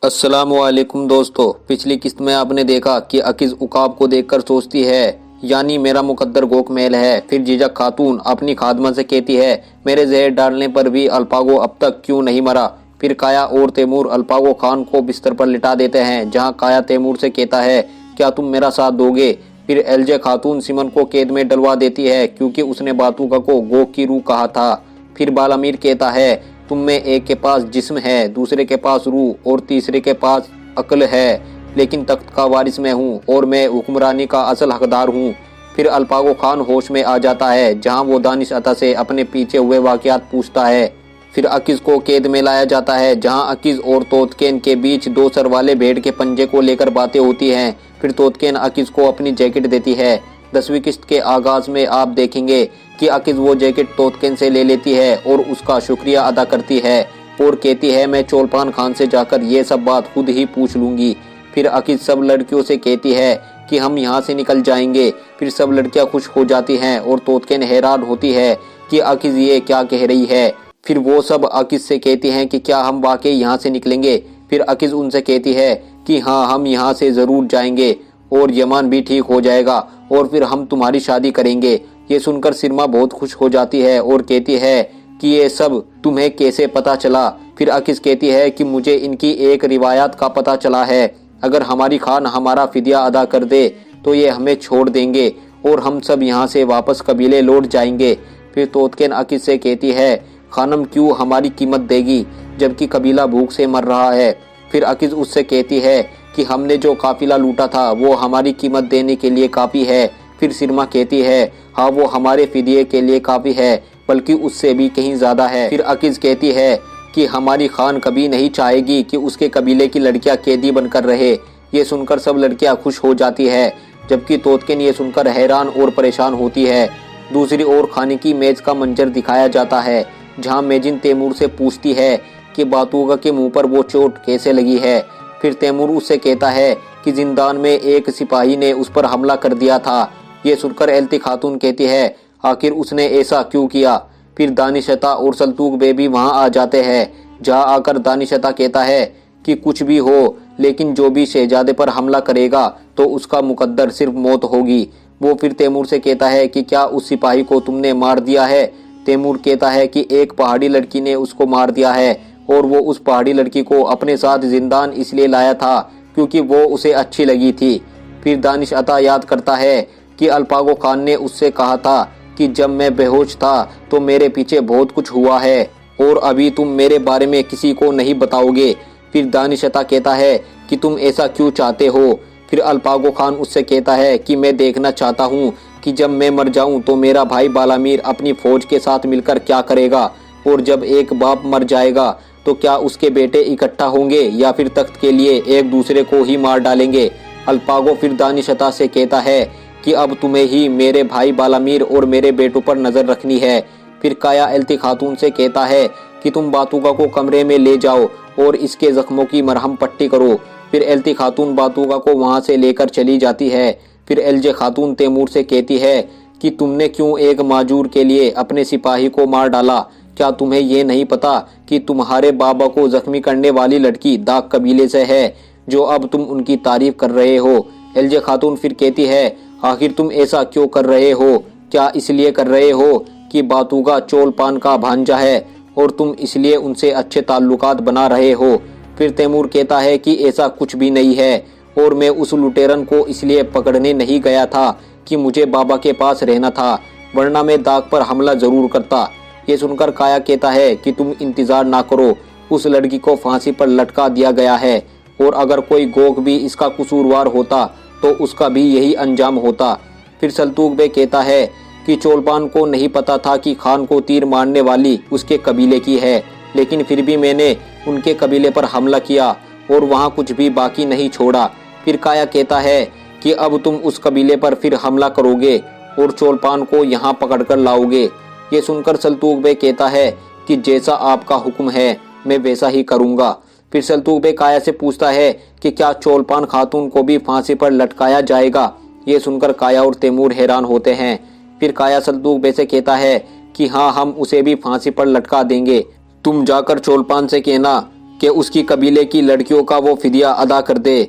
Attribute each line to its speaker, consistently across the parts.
Speaker 1: अस्सलामुअलैकुम दोस्तों, पिछली किस्त में आपने देखा कि अकीज़ उकाब को देखकर सोचती है यानी मेरा मुकद्दर गोकमेल है। फिर जीजा खातून अपनी खादमा से कहती है मेरे जहर डालने पर भी अल्पागो अब तक क्यों नहीं मरा। फिर काया और तैमूर अल्पागो खान को बिस्तर पर लिटा देते हैं, जहां काया तैमूर से कहता है क्या तुम मेरा साथ दोगे। फिर एलजे खातून सिमन को कैद में डलवा देती है क्योंकि उसने बातूका को गोक की रूह कहा था। फिर बालामीर कहता है तुम में एक के पास जिस्म है, दूसरे के पास रूह और तीसरे के पास अक्ल है, लेकिन तख्त का वारिस मैं हूँ और मैं हुक्मरानी का असल हकदार हूँ। फिर अल्पागो खान होश में आ जाता है, जहाँ वो दानिश अता से अपने पीछे हुए वाक़यात पूछता है। फिर अकीज़ को कैद में लाया जाता है, जहाँ अकीज़ और तोतकेन के बीच दो सर वाले भेड़ के पंजे को लेकर बातें होती हैं। फिर तोतकेन अकीज़ को अपनी जैकेट देती है। 10वीं किस्त के आगाज़ में आप देखेंगे कि अकीज़ वो जैकेट तोतकेन से ले लेती है और उसका शुक्रिया अदा करती है और कहती है मैं चोलपान खान से जाकर ये सब बात खुद ही पूछ लूँगी। फिर अकीज़ सब लड़कियों से कहती है कि हम यहाँ से निकल जाएंगे। फिर सब लड़कियाँ खुश हो जाती हैं और तोतकेन हैरान होती है कि अकीज़ ये क्या कह रही है। फिर वो सब अकीज़ से कहती हैं कि क्या हम वाकई यहाँ से निकलेंगे। फिर अकीज़ उनसे कहती है कि हाँ, हम यहाँ से ज़रूर जाएंगे और यमान भी ठीक हो जाएगा और फिर हम तुम्हारी शादी करेंगे। ये सुनकर सिरमा बहुत खुश हो जाती है और कहती है कि ये सब तुम्हें कैसे पता चला। फिर अकीज़ कहती है कि मुझे इनकी एक रिवायत का पता चला है, अगर हमारी खान हमारा फिदिया अदा कर दे तो ये हमें छोड़ देंगे और हम सब यहाँ से वापस कबीले लौट जाएंगे। फिर तोतकेन अकीज़ से कहती है खानम क्यों हमारी कीमत देगी जबकि कबीला भूख से मर रहा है। फिर अकीज़ उससे कहती है कि हमने जो काफिला लूटा था वो हमारी कीमत देने के लिए काफ़ी है। फिर सिरमा कहती है हाँ, वो हमारे फिदिये के लिए काफ़ी है, बल्कि उससे भी कहीं ज़्यादा है। फिर अकीज़ कहती है कि हमारी खान कभी नहीं चाहेगी कि उसके कबीले की लड़कियां कैदी बनकर रहे। ये सुनकर सब लड़कियां खुश हो जाती है, जबकि तोतकेन ये सुनकर हैरान और परेशान होती है। दूसरी ओर खाने की मेज़ का मंजर दिखाया जाता है, जहाँ मेजिन तैमूर से पूछती है कि बातूगा के मुँह पर वो चोट कैसे लगी है। फिर तैमूर उससे कहता है कि जिंदान में एक सिपाही ने उस पर हमला कर दिया था। ये सुनकर एल्ती खातून कहती है आखिर उसने ऐसा क्यों किया। फिर दानिशता और सल्तूक बे भी वहाँ आ जाते हैं, जहाँ आकर दानिशता कहता है कि कुछ भी हो लेकिन जो भी शहजादे पर हमला करेगा तो उसका मुकद्दर सिर्फ मौत होगी। वो फिर तैमूर से कहता है कि क्या उस सिपाही को तुमने मार दिया है। तैमूर कहता है कि एक पहाड़ी लड़की ने उसको मार दिया है और वो उस पहाड़ी लड़की को अपने साथ जिंदान इसलिए लाया था क्योंकि वो उसे अच्छी लगी थी। फिर दानिश अता याद करता है कि अल्पागो खान ने उससे कहा था कि जब मैं बेहोश था तो मेरे पीछे बहुत कुछ हुआ है और अभी तुम मेरे बारे में किसी को नहीं बताओगे। फिर दानिश अता कहता है कि तुम ऐसा क्यों चाहते हो। फिर अल्पागो खान उससे कहता है कि मैं देखना चाहता हूँ कि जब मैं मर जाऊँ तो मेरा भाई बालामीर अपनी फौज के साथ मिलकर क्या करेगा, और जब एक बाप मर जाएगा तो क्या उसके बेटे इकट्ठा होंगे या फिर तख्त के लिए एक दूसरे को ही मार डालेंगे। अल्पागो फिर दानिश अता से कहता है कि अब तुम्हें ही मेरे भाई बालामीर और मेरे बेटों पर नज़र रखनी है। फिर काया एल्ती खातून से कहता है कि तुम बातूगा को कमरे में ले जाओ और इसके जख्मों की मरहम पट्टी करो। फिर एल्ती खातून बातूगा को वहाँ से लेकर चली जाती है। फिर एलजे खातून तैमूर से कहती है कि तुमने क्यों एक माजूर के लिए अपने सिपाही को मार डाला। क्या तुम्हें ये नहीं पता कि तुम्हारे बाबा को जख्मी करने वाली लड़की दाग कबीले से है, जो अब तुम उनकी तारीफ कर रहे हो। एलजे खातून फिर कहती है आखिर तुम ऐसा क्यों कर रहे हो। क्या इसलिए कर रहे हो कि बातूगा चोलपान का भांजा है और तुम इसलिए उनसे अच्छे ताल्लुकात बना रहे हो। फिर तैमूर कहता है कि ऐसा कुछ भी नहीं है और मैं उस लुटेरन को इसलिए पकड़ने नहीं गया था कि मुझे बाबा के पास रहना था, वरना मैं दाग पर हमला जरूर करता। ये सुनकर काया कहता है कि तुम इंतजार ना करो, उस लड़की को फांसी पर लटका दिया गया है और अगर कोई गोक भी इसका कसूरवार होता तो उसका भी यही अंजाम होता। फिर सल्तूक बे कहता है कि चोलपान को नहीं पता था कि खान को तीर मारने वाली उसके कबीले की है, लेकिन फिर भी मैंने उनके कबीले पर हमला किया और वहाँ कुछ भी बाकी नहीं छोड़ा। फिर काया कहता है कि अब तुम उस कबीले पर फिर हमला करोगे और चोलपान को यहाँ पकड़ कर लाओगे। ये सुनकर सल्तूक बे कहता है कि जैसा आपका हुक्म है मैं वैसा ही करूँगा। फिर सल्तूक बे काया से पूछता है कि क्या चोलपान खातून को भी फांसी पर लटकाया जाएगा। ये सुनकर काया और तैमूर हैरान होते हैं। फिर काया सल्तूक बे से कहता है कि हाँ, हम उसे भी फांसी पर लटका देंगे। तुम जाकर चोलपान से कहना कि उसकी कबीले की लड़कियों का वो फिदिया अदा कर दे,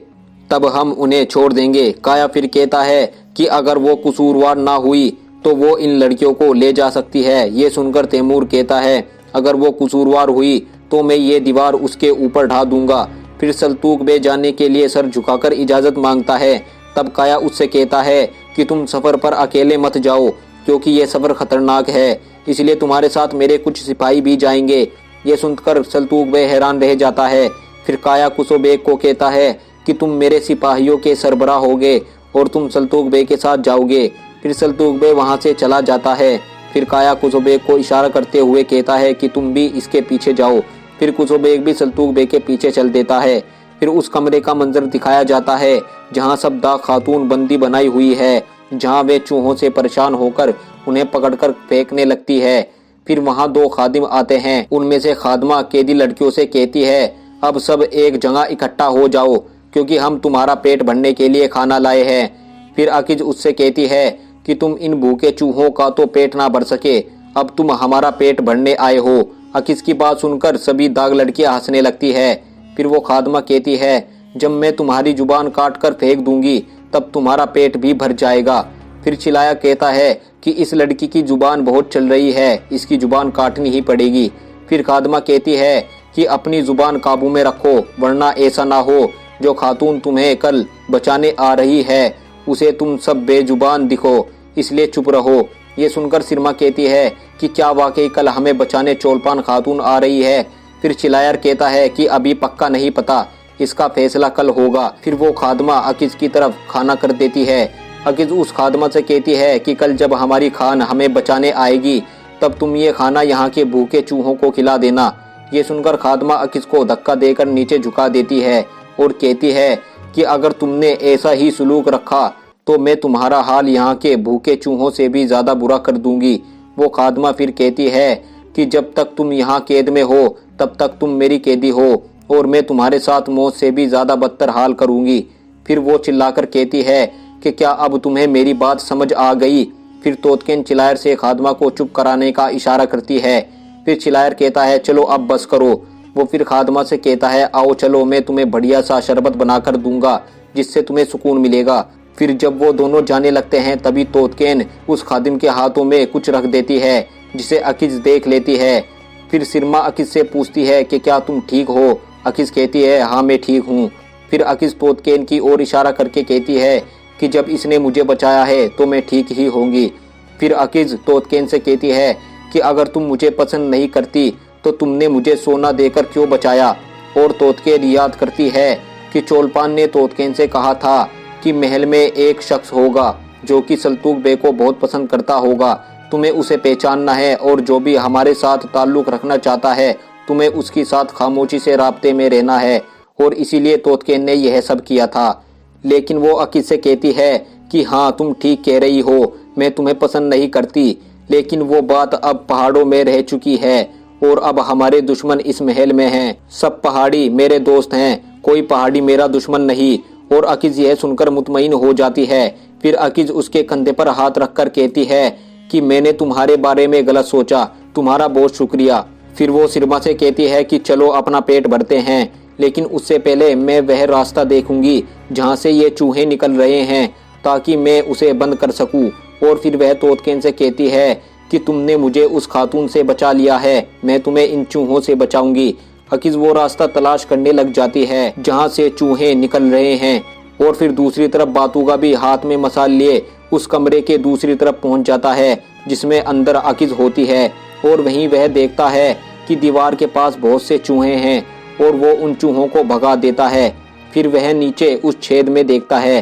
Speaker 1: तब हम उन्हें छोड़ देंगे। काया फिर कहता है कि अगर वो कसूरवार ना हुई तो वो इन लड़कियों को ले जा सकती है। ये सुनकर तैमूर कहता है अगर वो कसूरवार हुई तो मैं ये दीवार उसके ऊपर ढा दूंगा। फिर सल्तूक बे जाने के लिए सर झुकाकर इजाज़त मांगता है। तब काया उससे कहता है कि तुम सफ़र पर अकेले मत जाओ, क्योंकि ये सफ़र खतरनाक है, इसलिए तुम्हारे साथ मेरे कुछ सिपाही भी जाएंगे। ये सुनकर सल्तूक बे हैरान रह जाता है। फिर काया कुसो बेग को कहता है कि तुम मेरे सिपाहियों के सरबराह होगे और तुम सल्तूक बे के साथ जाओगे। फिर सल्तूक बे वहाँ से चला जाता है। फिर काया कुसो बेग को इशारा करते हुए कहता है कि तुम भी इसके पीछे जाओ। फिर कुसो बेग भी सल्तूक बे के पीछे चल देता है। फिर उस कमरे का मंजर दिखाया जाता है जहाँ सब दाग खातून बंदी बनाई हुई है, जहाँ वे चूहों से परेशान होकर उन्हें पकड़कर फेंकने लगती है। फिर वहाँ दो खादिम आते हैं। उनमें से खादमा कैदी लड़कियों से कहती है अब सब एक जगह इकट्ठा हो जाओ, क्योंकि हम तुम्हारा पेट भरने के लिए खाना लाए हैं। फिर अकीज उससे कहती है कि तुम इन भूखे चूहों का तो पेट ना भर सके, अब तुम हमारा पेट भरने आए हो। अकीज की बात सुनकर सभी दाग लड़कियां हंसने लगती है। फिर वो खादमा कहती है जब मैं तुम्हारी जुबान काट कर फेंक दूंगी तब तुम्हारा पेट भी भर जाएगा। फिर चिल्लाया कहता है कि इस लड़की की जुबान बहुत चल रही है, इसकी जुबान काटनी ही पड़ेगी। फिर खादमा कहती है कि अपनी जुबान काबू में रखो, वरना ऐसा ना हो जो खातून तुम्हें कल बचाने आ रही है उसे तुम सब बेजुबान दिखो, इसलिए चुप रहो। ये सुनकर सिरमा कहती है कि क्या वाकई कल हमें बचाने चोलपान खातून आ रही है। फिर चिलायर कहता है कि अभी पक्का नहीं पता, इसका फैसला कल होगा। फिर वो खादमा अकीज की तरफ खाना कर देती है। अकीज उस खादमा से कहती है कि कल जब हमारी खान हमें बचाने आएगी तब तुम ये खाना यहाँ के भूखे चूहों को खिला देना। ये सुनकर खादमा अकीज को धक्का देकर नीचे झुका देती है और कहती है कि अगर तुमने ऐसा ही सलूक रखा तो मैं तुम्हारा हाल यहाँ के भूखे चूहों से भी ज्यादा बुरा कर दूंगी। वो खादमा फिर कहती है कि जब तक तुम यहाँ कैद में हो तब तक तुम मेरी कैदी हो और मैं तुम्हारे साथ मौत से भी ज्यादा बदतर हाल करूंगी। फिर वो चिल्लाकर कहती है कि क्या अब तुम्हें मेरी बात समझ आ गई। फिर तोतकेन चिलायर से खादमा को चुप कराने का इशारा करती है। फिर चिलायर कहता है चलो अब बस करो। वो फिर खादमा से कहता है आओ चलो, मैं तुम्हें बढ़िया सा शरबत बनाकर दूंगा जिससे तुम्हें सुकून मिलेगा। फिर जब वो दोनों जाने लगते हैं तभी तोतकेन उस खादिम के हाथों में कुछ रख देती है जिसे अकीज देख लेती है। फिर सिरमा अकीज से पूछती है कि क्या तुम ठीक हो। अकीज कहती है हाँ मैं ठीक हूँ। फिर अकीज तोतकेन की ओर इशारा करके कहती है कि जब इसने मुझे बचाया है तो मैं ठीक ही होंगी। फिर अकीज तोतकेन से कहती है कि अगर तुम मुझे पसंद नहीं करती तो तुमने मुझे सोना देकर क्यों बचाया। और तोतकेन याद करती है कि चोलपान ने तोतकेन से कहा था कि महल में एक शख्स होगा जो कि सल्तूक बे को बहुत पसंद करता होगा, तुम्हें उसे पहचानना है और जो भी हमारे साथ ताल्लुक रखना चाहता है तुम्हें उसके साथ खामोशी से राब्ते में रहना है। और इसीलिए तोतकेन ने यह सब किया था। लेकिन वो अकीज से कहती है कि हाँ तुम ठीक कह रही हो, मैं तुम्हें पसंद नहीं करती, लेकिन वो बात अब पहाड़ों में रह चुकी है और अब हमारे दुश्मन इस महल में हैं। सब पहाड़ी मेरे दोस्त हैं, कोई पहाड़ी मेरा दुश्मन नहीं। और अकीज यह सुनकर मुतमईन हो जाती है। फिर अकीज उसके कंधे पर हाथ रखकर कहती है कि मैंने तुम्हारे बारे में गलत सोचा, तुम्हारा बहुत शुक्रिया। फिर वो सिरमा से कहती है कि चलो अपना पेट भरते हैं, लेकिन उससे पहले मैं वह रास्ता देखूंगी जहाँ से ये चूहे निकल रहे हैं ताकि मैं उसे बंद कर सकूं। और फिर वह तोतकेन से कहती है कि तुमने मुझे उस खातून से बचा लिया है, मैं तुम्हें इन चूहों से बचाऊंगी। अकीज वो रास्ता तलाश करने लग जाती है जहाँ से चूहे निकल रहे हैं। और फिर दूसरी तरफ बातूगा भी हाथ में मसाल लिए उस कमरे के दूसरी तरफ पहुँच जाता है जिसमें अंदर अकीज होती है। और वहीं वह देखता है कि दीवार के पास बहुत से चूहे हैं और वो उन चूहों को भगा देता है। फिर वह नीचे उस छेद में देखता है।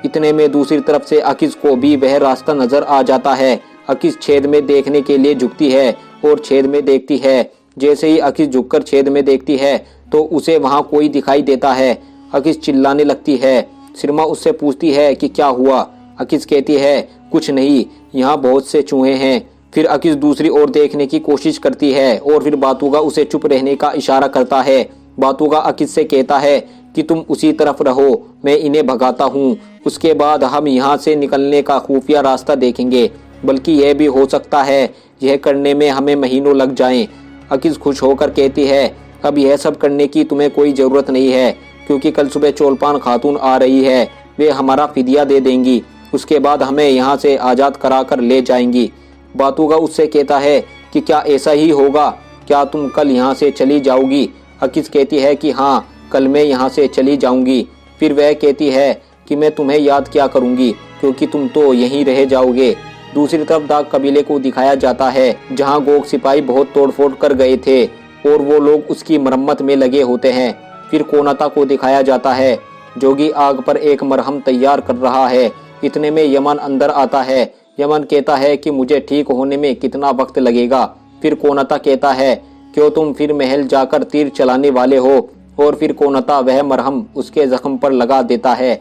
Speaker 1: इतने में दूसरी तरफ से अकीज को भी वह रास्ता नजर आ जाता है। अकीज छेद में देखने के लिए झुकती है और छेद में देखती है। जैसे ही अकीज झुककर छेद में देखती है तो उसे वहां कोई दिखाई देता है। अकीज चिल्लाने लगती है। सिरमा उससे पूछती है कि क्या हुआ। अकीज कहती है कुछ नहीं, यहाँ बहुत से चूहे हैं। फिर अकीज दूसरी ओर देखने की कोशिश करती है और फिर बातूगा उसे चुप रहने का इशारा करता है। बातूगा अकीज से कहता है कि तुम उसी तरफ रहो, मैं इन्हें भगाता हूँ, उसके बाद हम यहाँ से निकलने का खुफिया रास्ता देखेंगे, बल्कि यह भी हो सकता है यह करने में हमें महीनों लग जाएं। अकीज खुश होकर कहती है अब यह सब करने की तुम्हें कोई ज़रूरत नहीं है, क्योंकि कल सुबह चोलपान खातून आ रही है, वे हमारा फिदिया दे देंगी, उसके बाद हमें यहाँ से आज़ाद करा कर ले जाएंगी। बातूगा उससे कहता है कि क्या ऐसा ही होगा, क्या तुम कल यहाँ से चली जाओगी? अकीस कहती है कि हाँ, कल मैं यहाँ से चली जाऊंगी। फिर वह कहती है कि मैं तुम्हें याद क्या करूंगी, क्योंकि तुम तो यहीं रह जाओगे। दूसरी तरफ दाग कबीले को दिखाया जाता है, जहाँ गोक सिपाही बहुत तोड़फोड़ कर गए थे और वो लोग उसकी मरम्मत में लगे होते हैं। फिर कोनाता को दिखाया जाता है, जोगी आग पर एक मरहम तैयार कर रहा है। इतने में यमन अंदर आता है। यमन कहता है कि मुझे ठीक होने में कितना वक्त लगेगा। फिर कोनाता कहता है, क्यों तुम फिर महल जाकर तीर चलाने वाले हो? और फिर कोनाता वह मरहम उसके जख्म पर लगा देता है।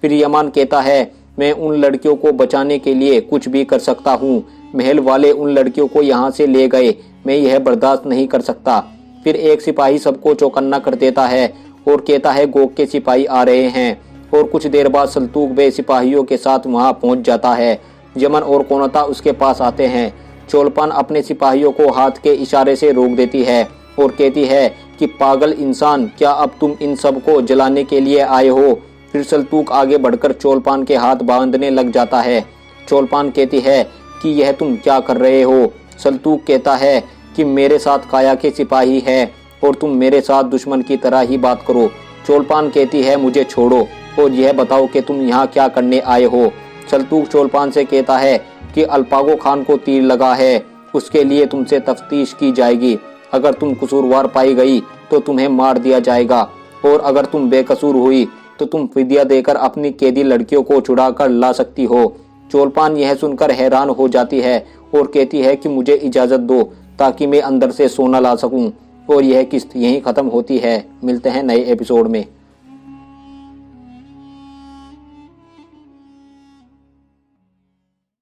Speaker 1: फिर यमान कहता है, मैं उन लड़कियों को बचाने के लिए कुछ भी कर सकता हूँ। महल वाले उन लड़कियों को यहाँ से ले गए, मैं यह बर्दाश्त नहीं कर सकता। फिर एक सिपाही सबको चौकन्ना कर देता है और कहता है, गोक के सिपाही आ रहे हैं। और कुछ देर बाद सल्तूक बे सिपाहियों के साथ वहाँ पहुँच जाता है। यमन और कोनाता उसके पास आते हैं। चोलपान अपने सिपाहियों को हाथ के इशारे से रोक देती है और कहती है कि पागल इंसान, क्या अब तुम इन सब को जलाने के लिए आए हो? फिर सल्तूक आगे बढ़कर चोलपान के हाथ बांधने लग जाता है। चोलपान कहती है कि यह तुम क्या कर रहे हो? सल्तूक कहता है कि मेरे साथ काया के सिपाही है और तुम मेरे साथ दुश्मन की तरह ही बात करो। चोलपान कहती है, मुझे छोड़ो और यह बताओ कि तुम यहाँ क्या करने आए हो? सल्तूक चोलपान से कहता है कि अल्पागो खान को तीर लगा है, उसके लिए तुमसे तफ्तीश की जाएगी। अगर तुम कसूरवार पाई गई तो तुम्हें मार दिया जाएगा, और अगर तुम बेकसूर हुई तो तुम फिदिया देकर अपनी कैदी लड़कियों को छुड़ा कर ला सकती हो। चोलपान यह सुनकर हैरान हो जाती है और कहती है कि मुझे इजाज़त दो ताकि मैं अंदर से सोना ला सकूं। और यह किस्त यहीं ख़त्म होती है। मिलते हैं नए एपिसोड में।